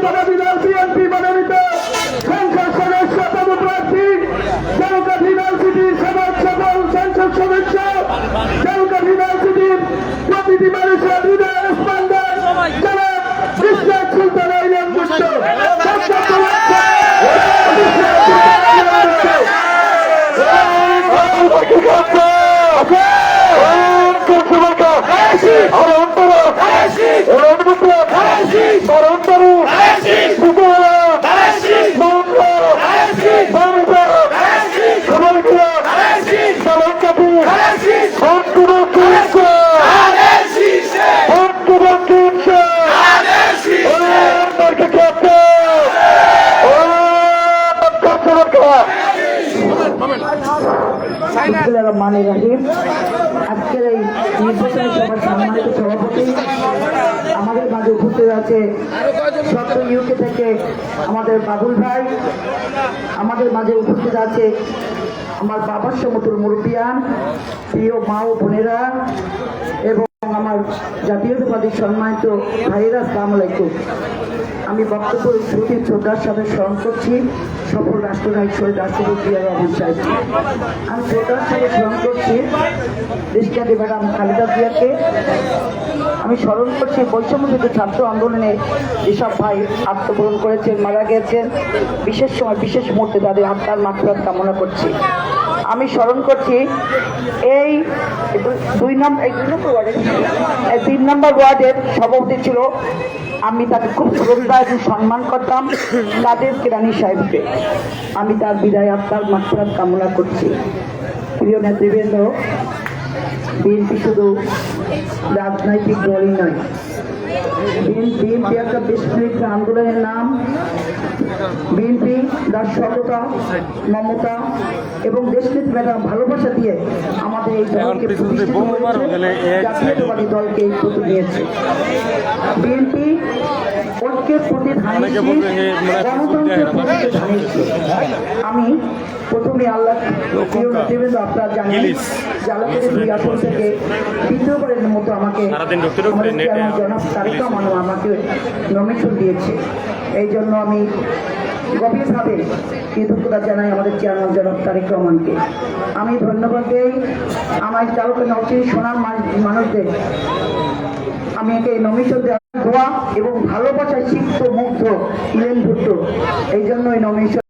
মনোনীত বিএনপি মনোনীত সংসদ সদস্য পদপ্রার্থী জনতা ইউনিভার্সিটির সমাজ সকল সংসদ সদস্য জনতা ইউনিভার্সিটির প্রতিটি মানুষের হৃদয়ের স্পন্দন জনাব বিশ্বাস সুলতান আইলাম পুষ্ট আজকের এই নির্বাচনী সভার সম্মানিত সভাপতি আমাদের মাঝে উপস্থিত আছে সত্য ইউকে থেকে আমাদের বাবুল ভাই, আমাদের মাঝে উপস্থিত আছে আমার বাবার সমতুল মুরব্বিয়ান, প্রিয় মা ও বোনেরা এবং আমার জাতীয়তাবাদী সম্মানিত ভাইয়েরা, আসসালামু আলাইকুম। আমি বক্তব্য শ্রুতি শ্রদ্ধার সাথে স্মরণ করছি সফল রাষ্ট্রনায়ক শহীদ রাষ্ট্রপতি জিয়া রহমান সাহেবকে। আমি শ্রদ্ধার সাথে স্মরণ করছি দেশখ্যাতি ম্যাডাম খালেদা জিয়াকে। আমি স্মরণ করছি বৈষম্যবিরোধী ছাত্র আন্দোলনে যেসব ভাই আত্মগ্রহণ করেছেন, মারা গেছেন, বিশেষ সময় বিশেষ মুহূর্তে তাদের আত্মার মাগফিরাত কামনা করছি। আমি স্মরণ করছি এই 3 নম্বর ওয়ার্ডের সভাপতি ছিল, আমি তাকে খুব শ্রদ্ধা এবং সম্মান করতাম, কাদের কেরানি সাহেবকে। আমি তার বিদায় আত্মার মাগফিরাত কামনা করছি। প্রিয় নেতৃবৃন্দ, বিএনপি শুধু রাজনৈতিক দলই নয়, বিএনপি একটা দেশপ্রেমিক আন্দোলনের নাম। বিএনপি তার সততা, মমতা এবং দেশপ্রেমিক ম্যাডাম ভালোবাসা দিয়ে আমাদের এই দলকে প্রতিষ্ঠিত করেছে, জাতীয়তাবাদী দলকে প্রতি নিয়েছে। বিএনপি ঐক্যের প্রতি গণতন্ত্রের প্রতি ধানিয়েছে। আমি প্রথমে আল্লাহ প্রিয় নেতৃবৃন্দ, আপনারা জানেন জালালপুরের 2 আসন থেকে দ্বিতীয়বারের মতো আমাকে জনাব তারেক রহমান আমাকে নমিনেশন দিয়েছে। এই জন্য আমি গভীরভাবে কৃতজ্ঞতা জানাই আমাদের চেয়ারম্যান জনাব তারেক রহমানকে। আমি ধন্যবাদ দিই আমার চালক নৌচির সোনার মানুষদের। আমি একে নমিনেশন দেওয়া দোয়া এবং ভালোবাসায় সিক্ত মুগ্ধ ইলেন ভুট্টো, এই জন্য এই নমিনেশন